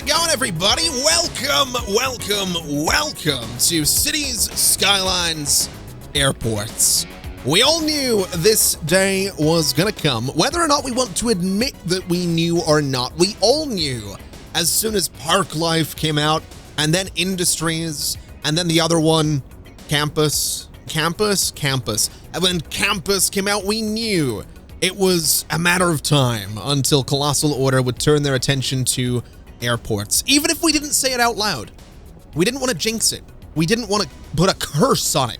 it going, everybody? Welcome to Cities, Skylines, Airports. We all knew this day was gonna come, whether or not we want to admit that we knew or not. We all knew as soon as Park Life came out, and then Industries, and then the other one, Campus. And when Campus came out, we knew it was a matter of time until Colossal Order would turn their attention to airports. Even if we didn't say it out loud, we didn't want to jinx it. We didn't want to put a curse on it.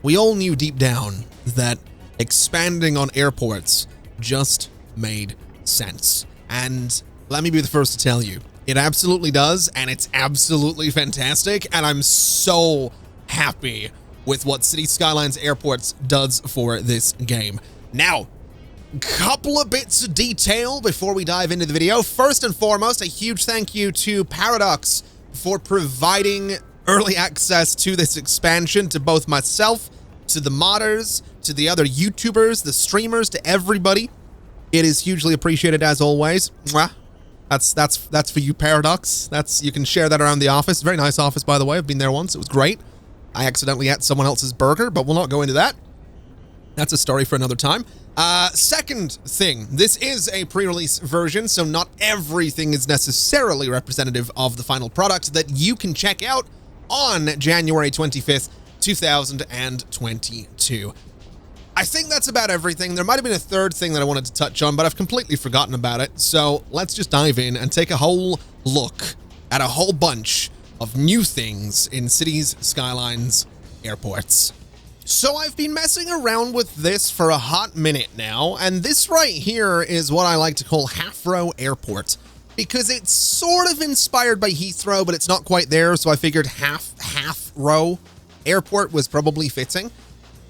We all knew deep down that expanding on airports just made sense. And let me be the first to tell you, it absolutely does, and it's absolutely fantastic, and I'm so happy with what Cities Skylines Airports does for this game. Now, couple of bits of detail before we dive into the video. First and foremost, a huge thank you to Paradox for providing early access to this expansion, to both myself, to the modders, to the other YouTubers, the streamers, to everybody. It is hugely appreciated as always. Mwah. That's for you, Paradox. You can share that around the office. Very nice office, by the way. I've been there once. It was great. I accidentally ate someone else's burger, but we'll not go into that. That's a story for another time. Second thing, this is a pre-release version, so not everything is necessarily representative of the final product that you can check out on January 25th, 2022. I think that's about everything. There might have been a third thing that I wanted to touch on, but I've completely forgotten about it. So let's just dive in and take a whole look at a whole bunch of new things in Cities, Skylines, Airports. So I've been messing around with this for a hot minute now, and this right here is what I like to call Half-Row Airport, because it's sort of inspired by Heathrow, but it's not quite there, so I figured half-row airport was probably fitting.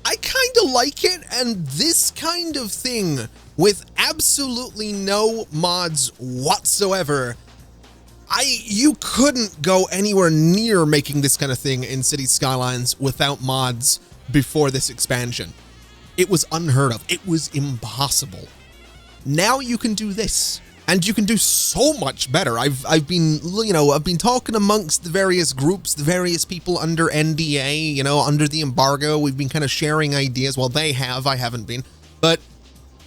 I kind of like it, and this kind of thing with absolutely no mods whatsoever, you couldn't go anywhere near making this kind of thing in Cities Skylines without mods before this expansion. It was unheard of. It was impossible. Now you can do this, and you can do so much better. I've been talking amongst the various groups, the various people under NDA, under the embargo. We've been kind of sharing ideas. Well, I haven't been, but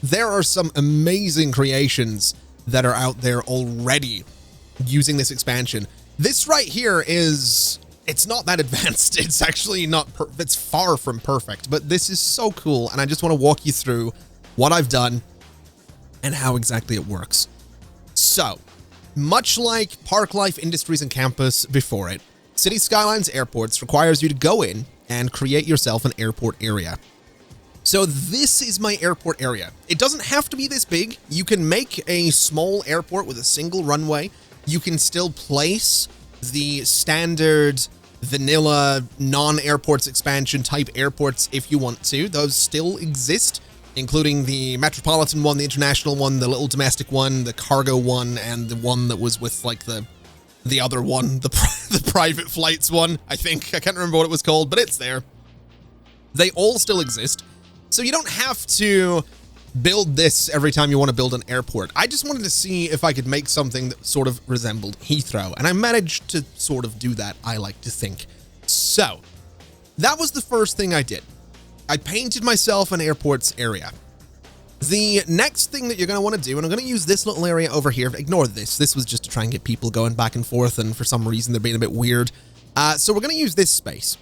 there are some amazing creations that are out there already using this expansion. This right here it's not that advanced. It's actually it's far from perfect, but this is so cool. And I just want to walk you through what I've done and how exactly it works. So much like Park Life, Industries, and Campus before it, Cities Skylines Airports requires you to go in and create yourself an airport area. So this is my airport area. It doesn't have to be this big. You can make a small airport with a single runway. You can still place the standard vanilla non-airports expansion type airports if you want to. Those still exist, including the metropolitan one, the international one, the little domestic one, the cargo one, and the one that was with like the other one, the private flights one, I think. I can't remember what it was called, but it's there. They all still exist. So you don't have to build this every time you want to build an airport. I just wanted to see if I could make something that sort of resembled Heathrow, and I managed to sort of do that, I like to think. So that was the first thing I did. I painted myself an airports area. The next thing that you're going to want to do, and I'm going to use this little area over here. Ignore this. This was just to try and get people going back and forth, and for some reason they're being a bit weird. So we're going to use this space,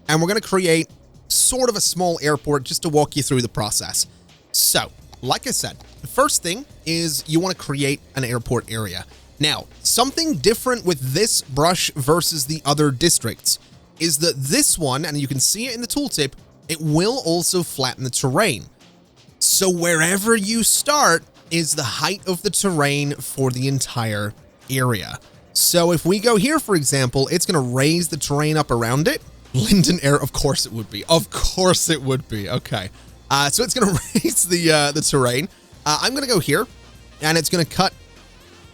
and we're going to create sort of a small airport just to walk you through the process. So, like I said, the first thing is you want to create an airport area. Now, something different with this brush versus the other districts is that this one, and you can see it in the tooltip, it will also flatten the terrain. So wherever you start is the height of the terrain for the entire area. So if we go here, for example, it's going to raise the terrain up around it. Linden Air, of course it would be. Of course it would be. Okay. So it's going to raise the terrain. I'm going to go here, and it's going to cut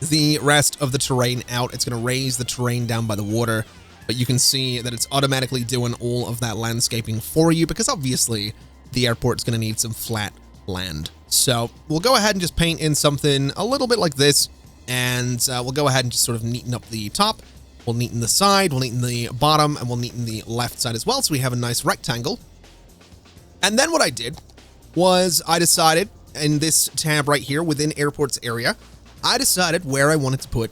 the rest of the terrain out. It's going to raise the terrain down by the water, but you can see that it's automatically doing all of that landscaping for you because obviously the airport's going to need some flat land. So we'll go ahead and just paint in something a little bit like this, and we'll go ahead and just sort of neaten up the top. We'll neaten the side, we'll neaten the bottom, and we'll neaten the left side as well, so we have a nice rectangle. And then what I did was I decided in this tab right here within airports area, I decided where I wanted to put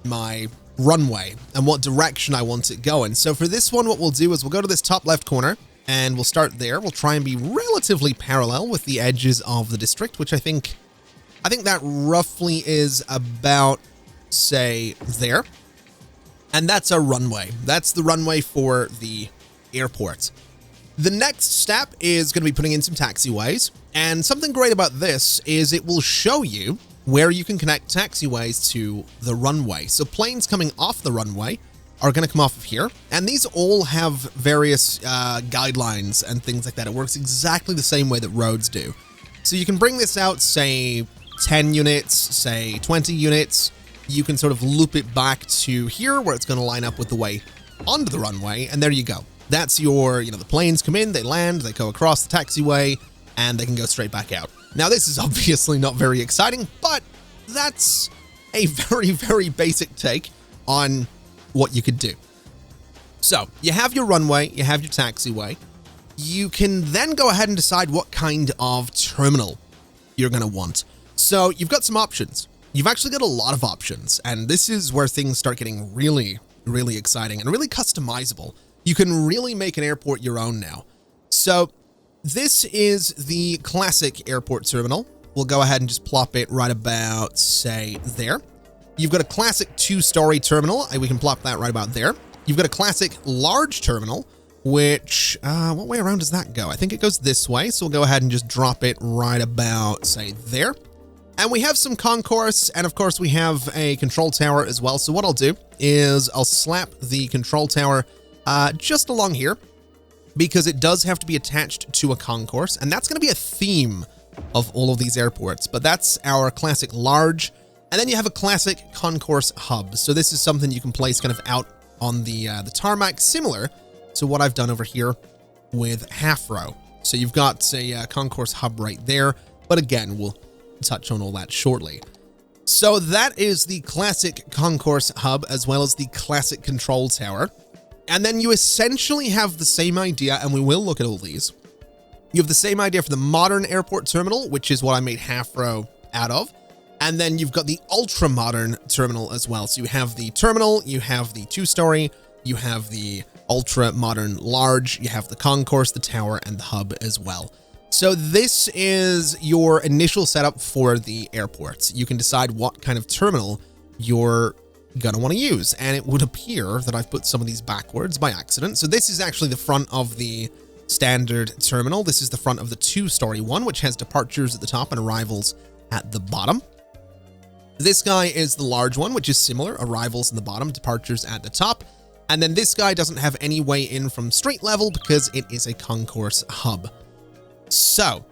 my runway and what direction I want it going. So for this one, what we'll do is we'll go to this top left corner and we'll start there. We'll try and be relatively parallel with the edges of the district, which I think that roughly is about, say, there. And that's our runway. That's the runway for the airport. The next step is going to be putting in some taxiways. And something great about this is it will show you where you can connect taxiways to the runway. So planes coming off the runway are going to come off of here. And these all have various guidelines and things like that. It works exactly the same way that roads do. So you can bring this out, say, 10 units, say 20 units. You can sort of loop it back to here where it's going to line up with the way onto the runway. And there you go. That's your, the planes come in, they land, they go across the taxiway, and they can go straight back out. Now, this is obviously not very exciting, but that's a very, very basic take on what you could do. So you have your runway, you have your taxiway. You can then go ahead and decide what kind of terminal you're going to want. So you've got some options. You've actually got a lot of options, and this is where things start getting really, really exciting and really customizable. You can really make an airport your own now. So this is the classic airport terminal. We'll go ahead and just plop it right about, say, there. You've got a classic 2-story terminal. We can plop that right about there. You've got a classic large terminal, which, what way around does that go? I think it goes this way. So we'll go ahead and just drop it right about, say, there. And we have some concourse, and of course we have a control tower as well. So what I'll do is I'll slap the control tower just along here, because it does have to be attached to a concourse, and that's going to be a theme of all of these airports. But that's our classic large, and then you have a classic concourse hub. So this is something you can place kind of out on the tarmac, similar to what I've done over here with half row. So you've got a concourse hub right there, but again, we'll touch on all that shortly. So that is the classic concourse hub, as well as the classic control tower. And then you essentially have the same idea, and we will look at all these. You have the same idea for the modern airport terminal, which is what I made half row out of. And then you've got the ultra modern terminal as well. So you have the terminal, you have the 2-story, you have the ultra modern large, you have the concourse, the tower, and the hub as well. So this is your initial setup for the airports. You can decide what kind of terminal you're gonna want to use, and it would appear that I've put some of these backwards by accident. So this is actually the front of the standard terminal. This is the front of the 2-story one, which has departures at the top and arrivals at the bottom. This guy is the large one, which is similar, arrivals in the bottom, departures at the top. And then this guy doesn't have any way in from street level because it is a concourse hub. So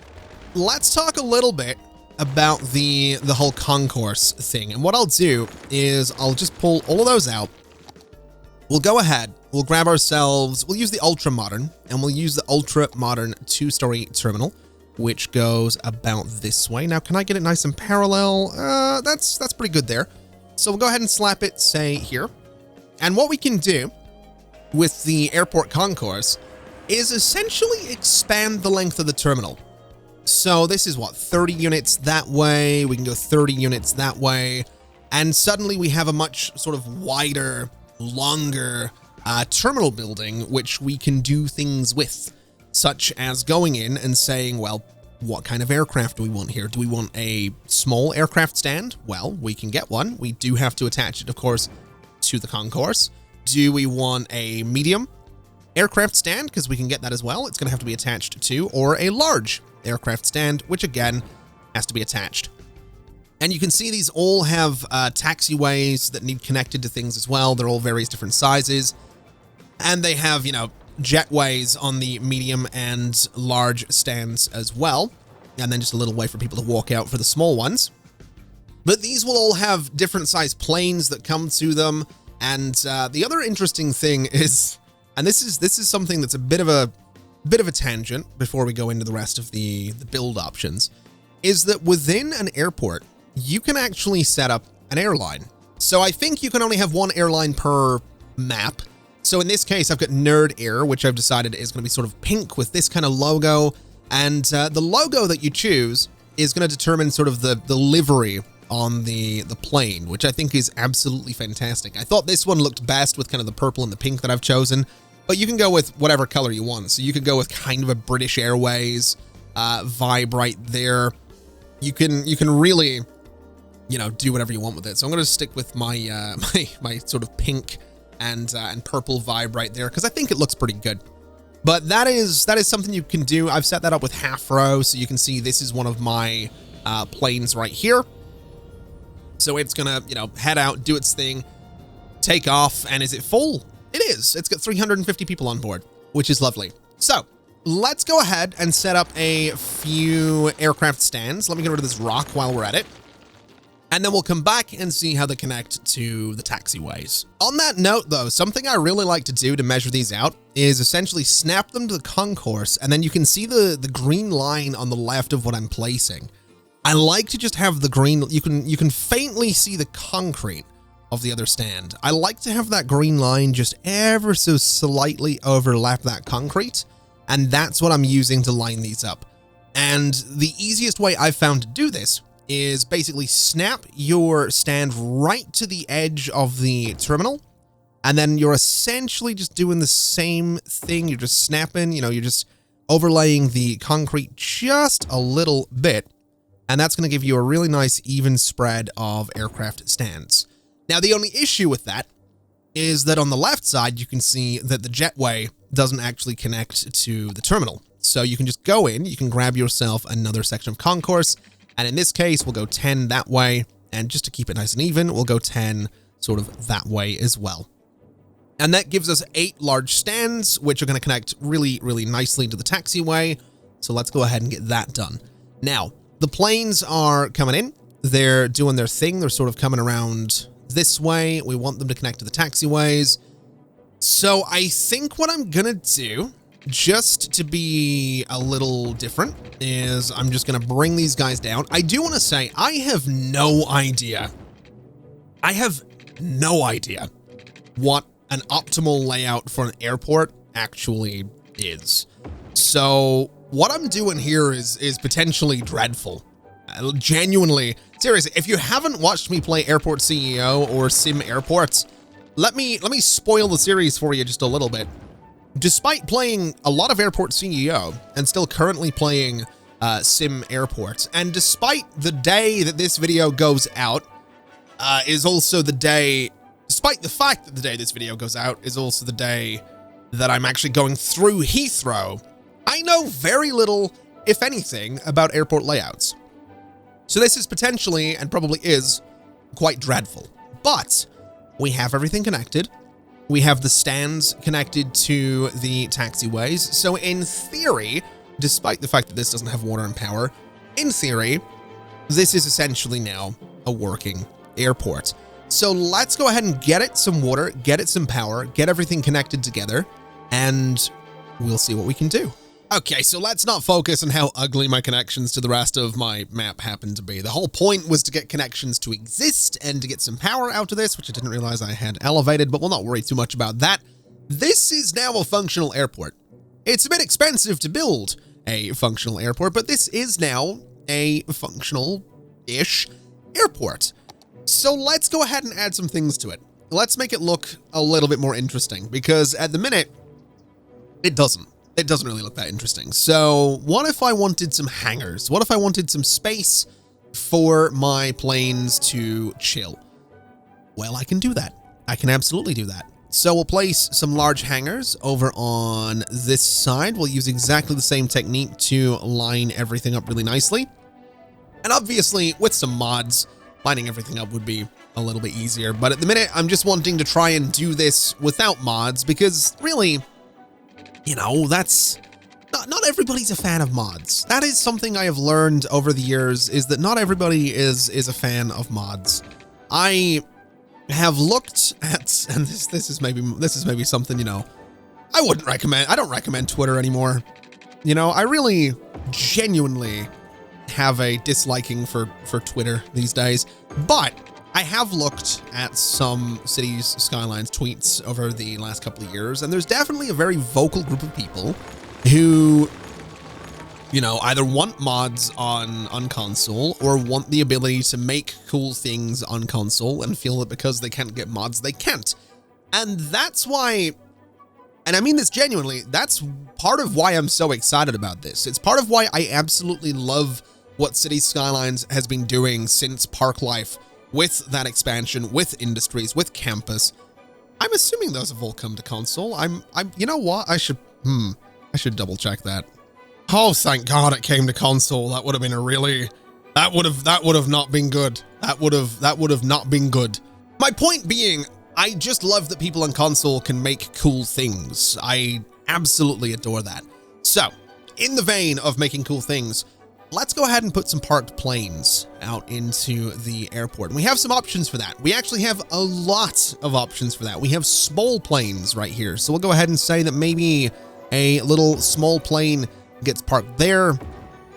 let's talk a little bit about the whole concourse thing. And what I'll do is I'll just pull all of those out. We'll go ahead, we'll grab ourselves, we'll use the ultra modern, and we'll use the ultra modern 2-story terminal, which goes about this way. Now, can I get it nice and parallel? That's pretty good there. So we'll go ahead and slap it, say, here. And what we can do with the airport concourse is essentially expand the length of the terminal. So this is what, 30 units that way, we can go 30 units that way, and suddenly we have a much sort of wider, longer terminal building, which we can do things with, such as going in and saying, well, what kind of aircraft do we want here? Do we want a small aircraft stand? Well, we can get one. We do have to attach it, of course, to the concourse. Do we want a medium aircraft stand? Because we can get that as well. It's going to have to be attached to, or a large aircraft stand, which again has to be attached. And you can see these all have taxiways that need connected to things as well. They're all various different sizes, and they have, jetways on the medium and large stands as well, and then just a little way for people to walk out for the small ones. But these will all have different size planes that come to them. And the other interesting thing is, and this is something that's a bit of a tangent before we go into the rest of the build options, is that within an airport, you can actually set up an airline. So I think you can only have one airline per map. So in this case, I've got Nerd Air, which I've decided is going to be sort of pink with this kind of logo. And the logo that you choose is going to determine sort of the livery on the plane, which I think is absolutely fantastic. I thought this one looked best with kind of the purple and the pink that I've chosen, but you can go with whatever color you want. So you could go with kind of a British Airways vibe right there. You can really, you know, do whatever you want with it. So I'm going to stick with my my sort of pink and purple vibe right there, because I think it looks pretty good. But that is something you can do. I've set that up with half row, so you can see this is one of my planes right here. So it's gonna, you know, head out, do its thing, take off, and is it full? It is. It's got 350 people on board, which is lovely. So let's go ahead and set up a few aircraft stands. Let me get rid of this rock while we're at it. And then we'll come back and see how they connect to the taxiways. On that note, though, something I really like to do to measure these out is essentially snap them to the concourse, and then you can see the green line on the left of what I'm placing. I like to just have the green, you can faintly see the concrete of the other stand. I like to have that green line just ever so slightly overlap that concrete, and that's what I'm using to line these up. And the easiest way I've found to do this is basically snap your stand right to the edge of the terminal, and then you're essentially just doing the same thing. You're just snapping, you know, you're just overlaying the concrete just a little bit, and that's going to give you a really nice even spread of aircraft stands. Now, the only issue with that is that on the left side, you can see that the jetway doesn't actually connect to the terminal. So you can just go in, you can grab yourself another section of concourse, and in this case, we'll go 10 that way, and just to keep it nice and even, we'll go 10 sort of that way as well. And that gives us 8 large stands, which are going to connect really, really nicely to the taxiway. So let's go ahead and get that done. Now, the planes are coming in. They're doing their thing. They're sort of coming around this way. We want them to connect to the taxiways. So I think what I'm going to do, just to be a little different, is I'm just going to bring these guys down. I do want to say I have no idea. I have no idea what an optimal layout for an airport actually is. So what I'm doing here is potentially dreadful. Genuinely, seriously, if you haven't watched me play Airport CEO or Sim Airports, let me spoil the series for you just a little bit. Despite playing a lot of Airport CEO and still currently playing Sim Airports, and despite the day that this video goes out is also the day, despite the fact that the day this video goes out is also the day that I'm actually going through Heathrow, I know very little, if anything, about airport layouts. So this is potentially, and probably is, quite dreadful. But we have everything connected. We have the stands connected to the taxiways. So in theory, despite the fact that this doesn't have water and power, in theory, this is essentially now a working airport. So let's go ahead and get it some water, get it some power, get everything connected together, and we'll see what we can do. Okay, so let's not focus on how ugly my connections to the rest of my map happen to be. The whole point was to get connections to exist and to get some power out of this, which I didn't realize I had elevated, but we'll not worry too much about that. This is now a functional airport. It's a bit expensive to build a functional airport, but this is now a functional-ish airport. So let's go ahead and add some things to it. Let's make it look a little bit more interesting, because at the minute, it doesn't. It doesn't really look that interesting. So what if I wanted some hangars? What if I wanted some space for my planes to chill? Well, I can do that. I can absolutely do that. So we'll place some large hangars over on this side. We'll use exactly the same technique to line everything up really nicely. And obviously, with some mods, lining everything up would be a little bit easier. But at the minute, I'm just wanting to try and do this without mods, because really, you know, that's not everybody's a fan of mods. That is something I have learned over the years, is that not everybody is a fan of mods. I have looked at, and this is maybe something, you know, I wouldn't recommend. I don't recommend Twitter anymore. You know, I really genuinely have a disliking for Twitter these days. But I have looked at some Cities Skylines tweets over the last couple of years, and there's definitely a very vocal group of people who, you know, either want mods on console or want the ability to make cool things on console and feel that because they can't get mods, they can't. And that's why, and I mean this genuinely, that's part of why I'm so excited about this. It's part of why I absolutely love what Cities Skylines has been doing since Park Life, with that expansion, with industries, with campus. I'm assuming those have all come to console. You know what? I should double check that. Oh, thank God it came to console. That would have been a really, that would have not been good. That would have not been good. My point being, I just love that people on console can make cool things. I absolutely adore that. So, in the vein of making cool things, let's go ahead and put some parked planes out into the airport. And we have some options for that. We actually have a lot of options for that. We have small planes right here. So we'll go ahead and say that maybe a little small plane gets parked there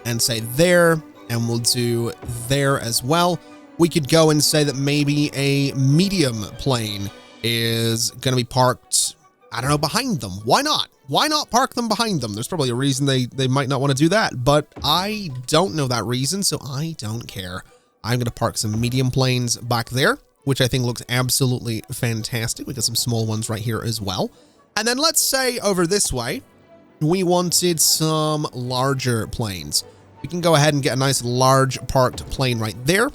and say there, and we'll do there as well. We could go and say that maybe a medium plane is going to be parked, I don't know, behind them. Why not? Why not park them behind them? There's probably a reason they might not want to do that, but I don't know that reason, so I don't care. I'm going to park some medium planes back there, which I think looks absolutely fantastic. We got some small ones right here as well. And then let's say over this way, we wanted some larger planes. We can go ahead and get a nice large parked plane right there.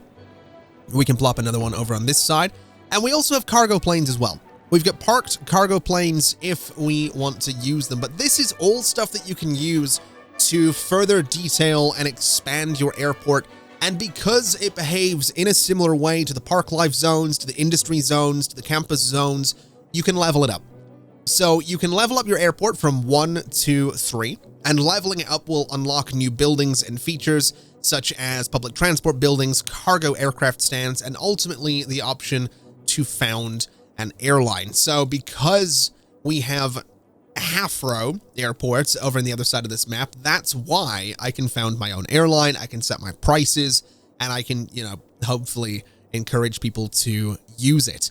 We can plop another one over on this side. And we also have cargo planes as well. We've got parked cargo planes if we want to use them, but this is all stuff that you can use to further detail and expand your airport. And because it behaves in a similar way to the park life zones, to the industry zones, to the campus zones, you can level it up. So you can level up your airport from 1 to 3, and leveling it up will unlock new buildings and features such as public transport buildings, cargo aircraft stands, and ultimately the option to found an airline. So because we have half-row airports over on the other side of this map, that's why I can found my own airline, I can set my prices, and I can, you know, hopefully encourage people to use it.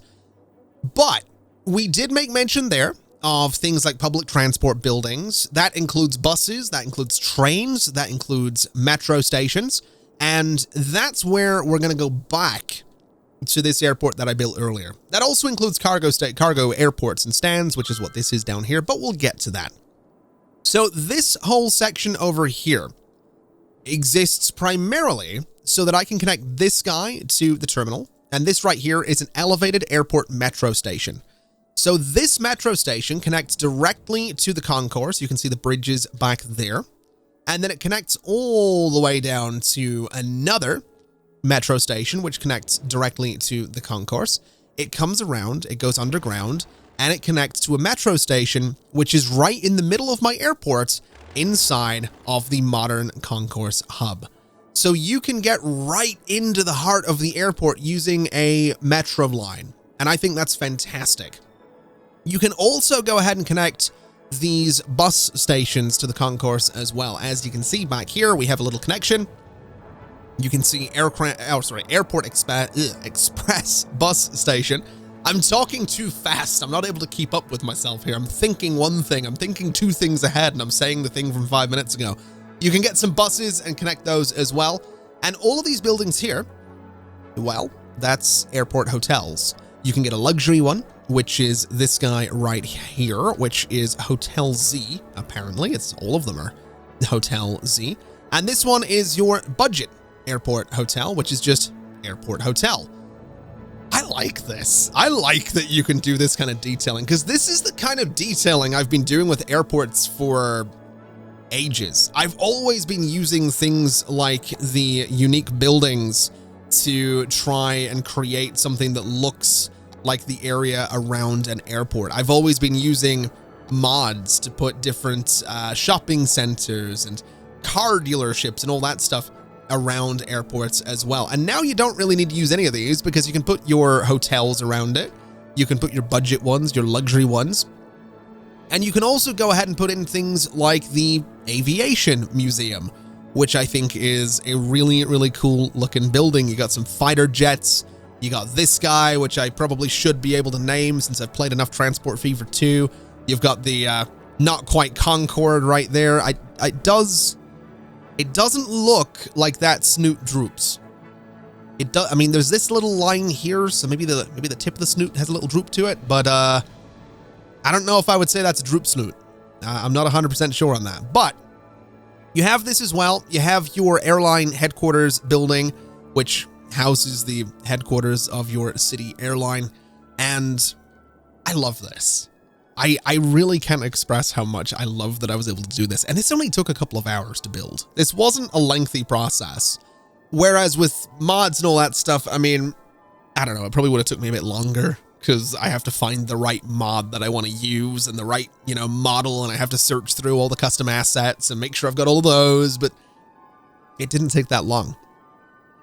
But we did make mention there of things like public transport buildings. That includes buses, that includes trains, that includes metro stations, and that's where we're going to go back to this airport that I built earlier. That also includes cargo airports and stands, which is what this is down here, but we'll get to that. So this whole section over here exists primarily so that I can connect this guy to the terminal, and this right here is an elevated airport metro station. So this metro station connects directly to the concourse. You can see the bridges back there, and then it connects all the way down to another metro station, which connects directly to the concourse. It comes around, it goes underground, and it connects to a metro station, which is right in the middle of my airport inside of the modern concourse hub. So you can get right into the heart of the airport using a metro line, and I think that's fantastic. You can also go ahead and connect these bus stations to the concourse as well. As you can see back here, we have a little connection. You can see Airport Express bus station. I'm talking too fast. I'm not able to keep up with myself here. I'm thinking one thing. I'm thinking two things ahead, and I'm saying the thing from 5 minutes ago. You can get some buses and connect those as well. And all of these buildings here, well, that's airport hotels. You can get a luxury one, which is this guy right here, which is Hotel Z. Apparently, it's all of them are Hotel Z. And this one is your budget airport hotel, which is just airport hotel. I like this. I like that you can do this kind of detailing, because this is the kind of detailing I've been doing with airports for ages. I've always been using things like the unique buildings to try and create something that looks like the area around an airport. I've always been using mods to put different shopping centers and car dealerships and all that stuff around airports as well. And now you don't really need to use any of these, because you can put your hotels around it. You can put your budget ones, your luxury ones. And you can also go ahead and put in things like the Aviation Museum, which I think is a really, really cool looking building. You got some fighter jets, You got this guy, which I probably should be able to name since I've played enough Transport Fever 2. You've got the not quite Concorde right there. It doesn't look like that snoot droops. It does. I mean, there's this little line here, so maybe the tip of the snoot has a little droop to it, but I don't know if I would say that's a droop snoot. I'm not 100% sure on that, but you have this as well. You have your Airline Headquarters building, which houses the headquarters of your city airline, and I love this. I really can't express how much I love that I was able to do this, and this only took a couple of hours to build. This wasn't a lengthy process. Whereas with mods and all that stuff, I mean, I don't know, it probably would have took me a bit longer because I have to find the right mod that I want to use and the right, model, and I have to search through all the custom assets and make sure I've got all of those, but it didn't take that long.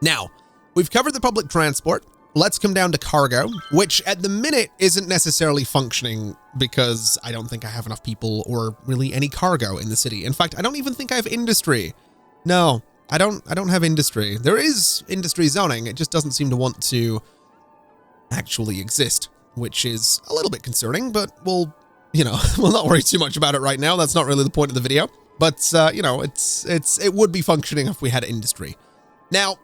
Now, we've covered the public transport. Let's come down to cargo, which at the minute isn't necessarily functioning because I don't think I have enough people or really any cargo in the city. In fact, I don't even think I have industry. No. I don't have industry. There is industry zoning. It just doesn't seem to want to actually exist, which is a little bit concerning, but we'll not worry too much about it right now. That's not really the point of the video, but it would be functioning if we had industry. Now,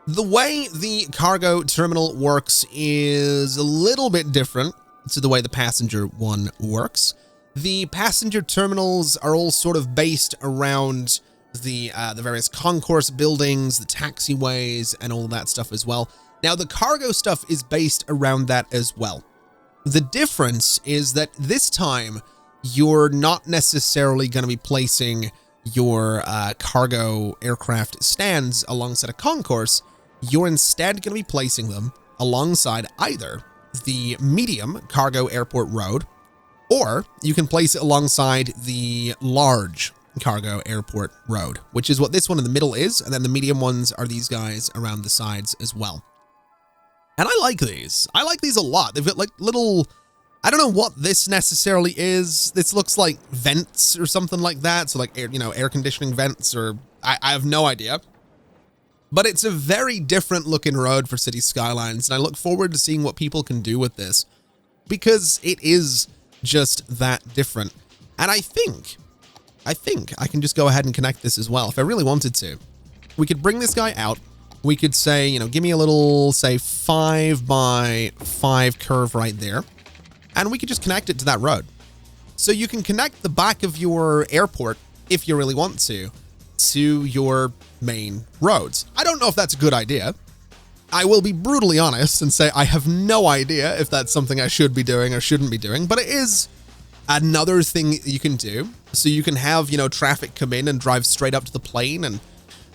the way the cargo terminal works is a little bit different to the way the passenger one works. The passenger terminals are all sort of based around the various concourse buildings, the taxiways, and all that stuff as well. Now, the cargo stuff is based around that as well. The difference is that this time, you're not necessarily going to be placing your cargo aircraft stands alongside a concourse. You're instead going to be placing them alongside either the medium cargo airport road, or you can place it alongside the large cargo airport road, which is what this one in the middle is, and then the medium ones are these guys around the sides as well. And I like these. I like these a lot. They've got like little, I don't know what this necessarily is. This looks like vents or something like that. So like air conditioning vents, or I have no idea. But it's a very different looking road for City Skylines, and I look forward to seeing what people can do with this because it is just that different. And I think I can just go ahead and connect this as well if I really wanted to. We could bring this guy out. We could say, give me a little, say, 5x5 curve right there. And we could just connect it to that road. So you can connect the back of your airport, if you really want to your main roads. I don't know if that's a good idea. I will be brutally honest and say I have no idea if that's something I should be doing or shouldn't be doing, but it is another thing you can do. So you can have, traffic come in and drive straight up to the plane. And,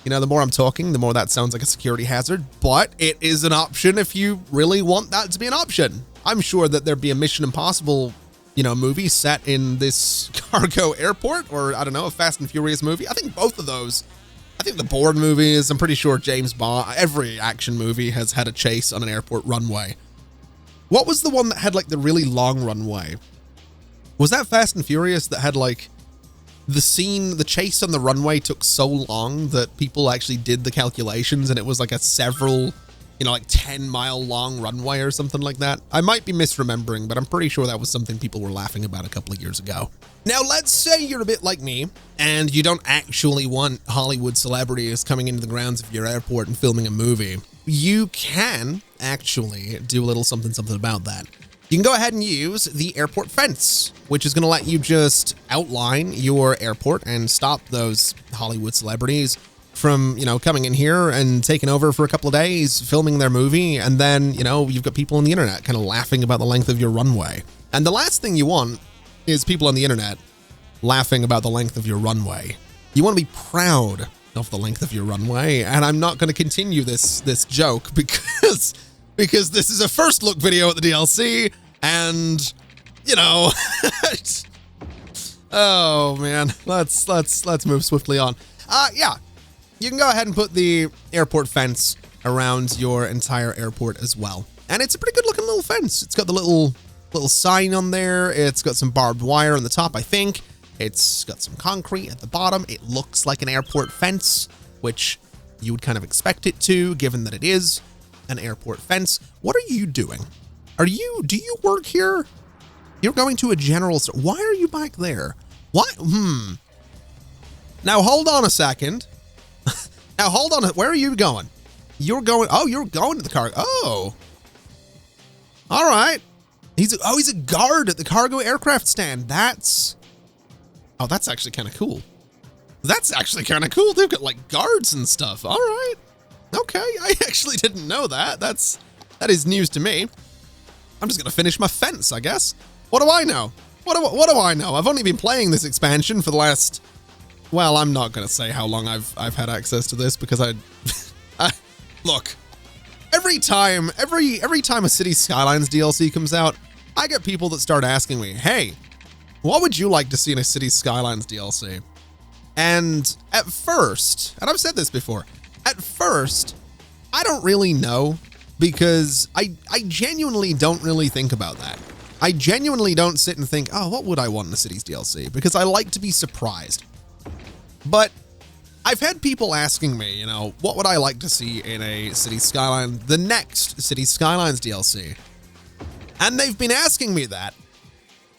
the more I'm talking, the more that sounds like a security hazard. But it is an option if you really want that to be an option. I'm sure that there'd be a Mission Impossible, movie set in this cargo airport, or I don't know, a Fast and Furious movie. I think both of those. I think the Bourne movies, I'm pretty sure James Bond, every action movie has had a chase on an airport runway. What was the one that had like the really long runway? Was that Fast and Furious that had like the chase on the runway took so long that people actually did the calculations and it was like a several, like 10-mile long runway or something like that? I might be misremembering, but I'm pretty sure that was something people were laughing about a couple of years ago. Now, let's say you're a bit like me and you don't actually want Hollywood celebrities coming into the grounds of your airport and filming a movie. You can actually do a little something about that. You can go ahead and use the airport fence, which is going to let you just outline your airport and stop those Hollywood celebrities from, coming in here and taking over for a couple of days, filming their movie. And then, you've got people on the internet kind of laughing about the length of your runway. And the last thing you want is people on the internet laughing about the length of your runway. You want to be proud of the length of your runway. And I'm not going to continue this joke because this is a first look video at the DLC, and oh man, let's move swiftly on. Yeah, you can go ahead and put the airport fence around your entire airport as well, and it's a pretty good looking little fence. It's got the little sign on there. It's got some barbed wire on the top, I think. It's got some concrete at the bottom. It looks like an airport fence, which you would kind of expect it to, given that it is. an airport fence. What are you doing? Do you work here? You're going to a general store. Why are you back there? What? Now hold on a second. Now hold on. Where are you going? You're going to the cargo. Oh. All right. He's a guard at the cargo aircraft stand. That's actually kind of cool. That's actually kind of cool. They've got like guards and stuff. All right. Okay. I actually didn't know that. That is news to me. I'm just going to finish my fence, I guess. What do I know? What do I know? I've only been playing this expansion for the last, well, I'm not going to say how long I've had access to this because look, every time a City Skylines DLC comes out, I get people that start asking me, hey, what would you like to see in a City Skylines DLC? And at first, and I've said this before, at first, I don't really know because I genuinely don't really think about that. I genuinely don't sit and think, oh, what would I want in a Cities DLC? Because I like to be surprised. But I've had people asking me, what would I like to see in a City Skyline, the next City Skylines DLC? And they've been asking me that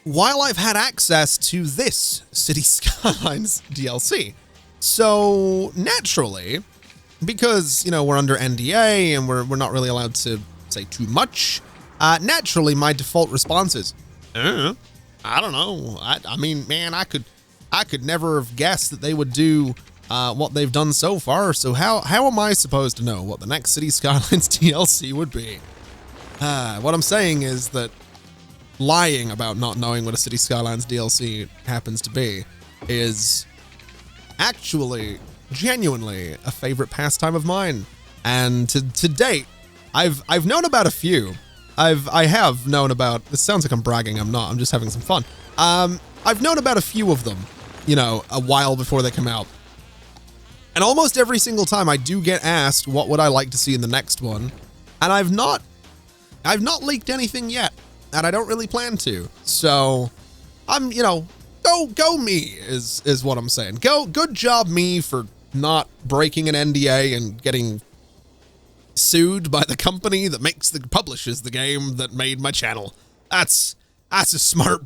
while I've had access to this City Skylines DLC. So naturally, because, we're under NDA and we're not really allowed to say too much, naturally my default response is, I don't know. I mean, man, I could never have guessed that they would do what they've done so far. So how am I supposed to know what the next City Skylines DLC would be? What I'm saying is that lying about not knowing what a City Skylines DLC happens to be is actually genuinely a favorite pastime of mine. And to date, I've known about a few. I have known about, this sounds like I'm bragging, I'm not, I'm just having some fun. I've known about a few of them, a while before they come out. And almost every single time I do get asked what would I like to see in the next one, and I've not leaked anything yet, and I don't really plan to. So I'm, go me is what I'm saying. Good job me for not breaking an NDA and getting sued by the company that publishes the game that made my channel. That's a smart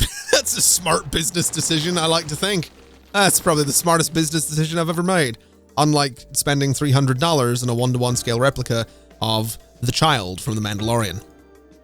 business decision, I like to think. That's probably the smartest business decision I've ever made. Unlike spending $300 on a 1-to-1 scale replica of the child from The Mandalorian.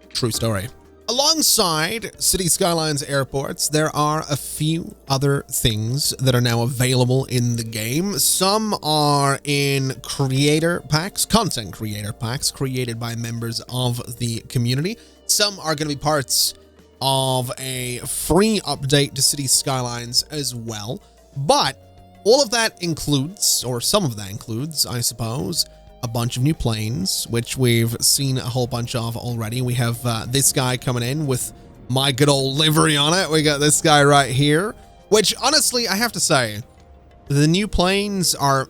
True story. Alongside City Skylines airports, there are a few other things that are now available in the game. Some are in creator packs, content creator packs created by members of the community. Some are going to be parts of a free update to City Skylines as well. But all of that includes, or some of that includes, I suppose, a bunch of new planes, which we've seen a whole bunch of already. We have this guy coming in with my good old livery on it. We got this guy right here, which honestly, I have to say, the new planes are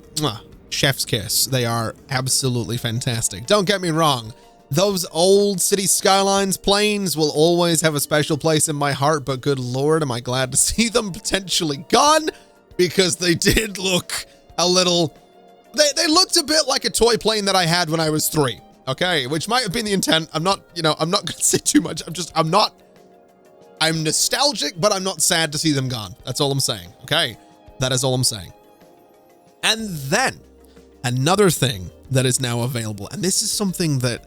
chef's kiss. They are absolutely fantastic. Don't get me wrong. Those old City Skylines planes will always have a special place in my heart, but good Lord, am I glad to see them potentially gone, because they did look a little... They looked a bit like a toy plane that I had when I was 3, okay? Which might have been the intent. I'm not going to say too much. I'm nostalgic, but I'm not sad to see them gone. That's all I'm saying, okay? That is all I'm saying. And then, another thing that is now available, and this is something that,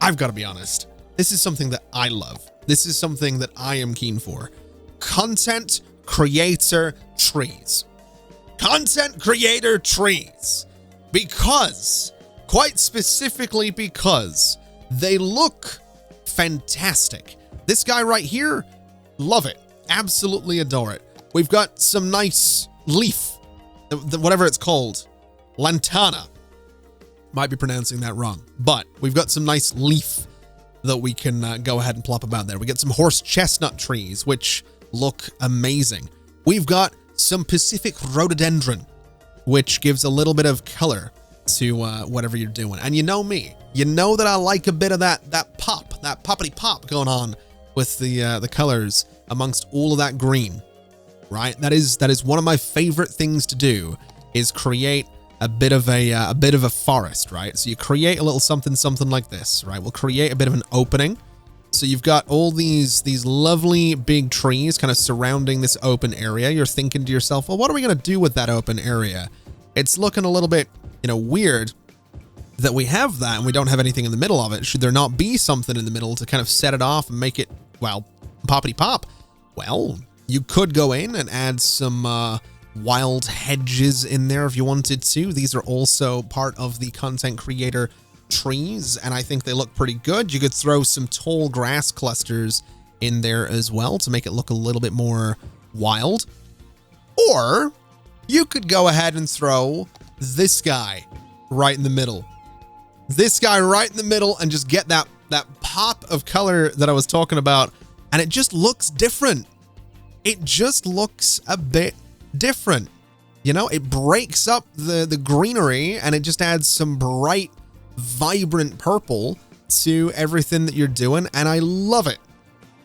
I've got to be honest, this is something that I love. This is something that I am keen for. Content creator trees. Content creator trees, because, quite specifically because, they look fantastic. This guy right here, love it, absolutely adore it. We've got some nice leaf, whatever it's called, lantana. Might be pronouncing that wrong, but we've got some nice leaf that we can go ahead and plop about there. We got some horse chestnut trees, which look amazing. We've got some Pacific rhododendron, which gives a little bit of color to whatever you're doing. And you know me, you know that I like a bit of that poppity pop going on with the colors amongst all of that green, right? That is one of my favorite things to do, is create a bit of a forest, right? So you create a little something like this, right? We'll create a bit of an opening. So you've got all these lovely big trees kind of surrounding this open area. You're thinking to yourself, well, what are we going to do with that open area? It's looking a little bit, weird that we have that and we don't have anything in the middle of it. Should there not be something in the middle to kind of set it off and make it, well, poppity pop? Well, you could go in and add some wild hedges in there if you wanted to. These are also part of the content creator trees, and I think they look pretty good. You could throw some tall grass clusters in there as well to make it look a little bit more wild. Or you could go ahead and throw this guy right in the middle. This guy right in the middle and just get that pop of color that I was talking about, and it just looks different. It just looks a bit different. It breaks up the greenery and it just adds some bright, vibrant purple to everything that you're doing, and I love it.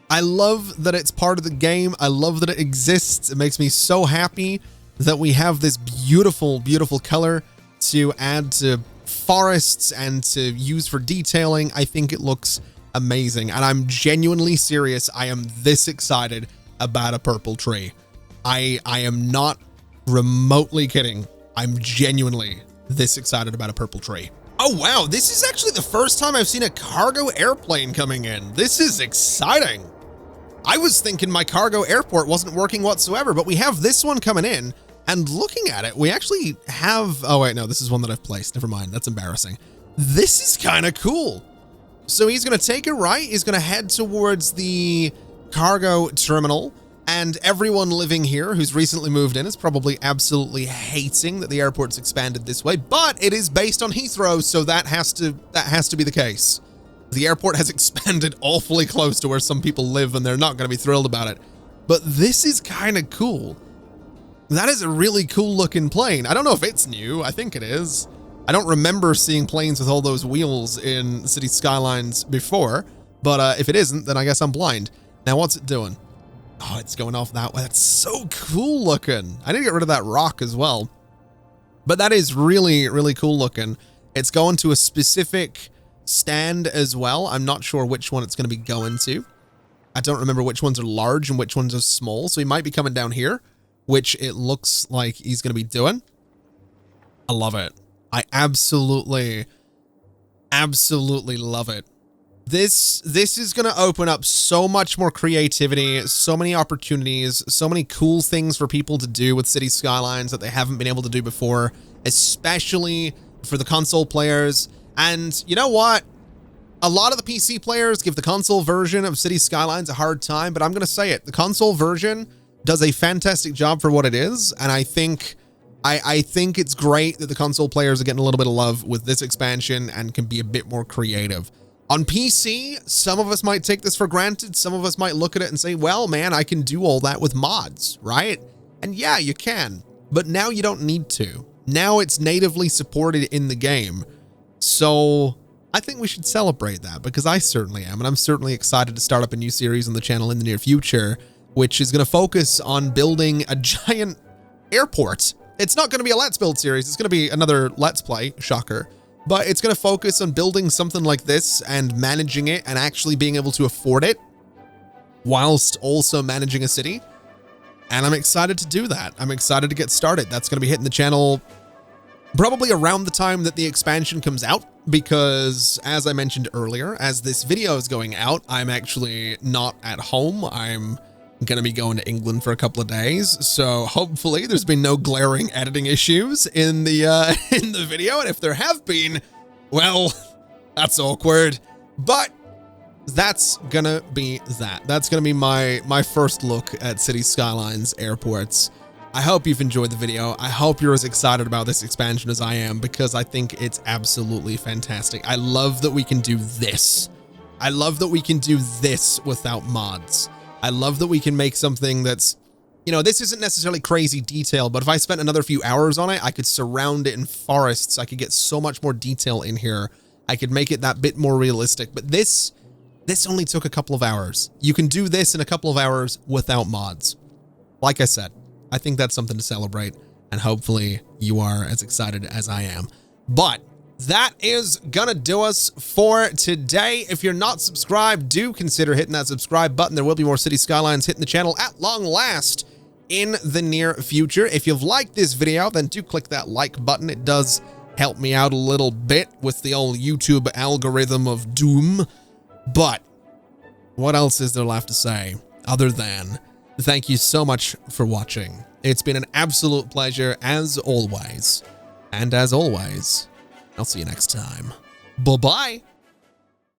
I love that it's part of the game. I love that it exists. It makes me so happy that we have this beautiful, beautiful color to add to forests and to use for detailing. I think it looks amazing, and I'm genuinely serious. I am this excited about a purple tree. I am not remotely kidding. I'm genuinely this excited about a purple tree. Oh wow, this is actually the first time I've seen a cargo airplane coming in. This is exciting. I was thinking my cargo airport wasn't working whatsoever, but we have this one coming in, and looking at it, we actually have, oh wait, no, this is one that I've placed. Never mind, that's embarrassing. This is kind of cool. So he's gonna take a right, he's gonna head towards the cargo terminal, and everyone living here who's recently moved in is probably absolutely hating that the airport's expanded this way, but it is based on Heathrow, so that has to be the case. The airport has expanded awfully close to where some people live, and they're not going to be thrilled about it. But this is kind of cool. That is a really cool looking plane. I don't know if it's new. I think it is. I don't remember seeing planes with all those wheels in City Skylines before, but if it isn't, then I guess I'm blind. Now, what's it doing? Oh, it's going off that way. That's so cool looking. I need to get rid of that rock as well. But that is really, really cool looking. It's going to a specific stand as well. I'm not sure which one it's going to be going to. I don't remember which ones are large and which ones are small. So he might be coming down here, which it looks like he's going to be doing. I love it. I absolutely love it. This is going to open up so much more creativity, so many opportunities, so many cool things for people to do with City Skylines that they haven't been able to do before, especially for the console players. And you know what? A lot of the PC players give the console version of City Skylines a hard time, but I'm going to say it. The console version does a fantastic job for what it is, and I think it's great that the console players are getting a little bit of love with this expansion and can be a bit more creative. On PC, some of us might take this for granted. Some of us might look at it and say, well, man, I can do all that with mods, right? And yeah, you can, but now you don't need to. Now it's natively supported in the game. So I think we should celebrate that, because I certainly am. And I'm certainly excited to start up a new series on the channel in the near future, which is going to focus on building a giant airport. It's not going to be a Let's Build series. It's going to be another Let's Play, shocker. But it's going to focus on building something like this and managing it and actually being able to afford it whilst also managing a city. And I'm excited to do that. I'm excited to get started. That's going to be hitting the channel probably around the time that the expansion comes out, because as I mentioned earlier, as this video is going out, I'm actually not at home. I'm going to be going to England for a couple of days. So hopefully there's been no glaring editing issues in the video. And if there have been, well, that's awkward, but that's gonna be that. That's gonna be my first look at City Skylines airports. I hope you've enjoyed the video. I hope you're as excited about this expansion as I am, because I think it's absolutely fantastic. I love that we can do this. I love that we can do this without mods. I love that we can make something that's, you know, this isn't necessarily crazy detail, but if I spent another few hours on it, I could surround it in forests. I could get so much more detail in here. I could make it that bit more realistic, but this only took a couple of hours. You can do this in a couple of hours without mods. Like I said, I think that's something to celebrate, and hopefully you are as excited as I am. But that is gonna do us for today. If you're not subscribed, do consider hitting that subscribe button. There will be more City Skylines hitting the channel at long last in the near future. If you've liked this video, then do click that like button. It does help me out a little bit with the old YouTube algorithm of doom. But what else is there left to say other than thank you so much for watching. It's been an absolute pleasure as always. And as always, I'll see you next time. Bye-bye.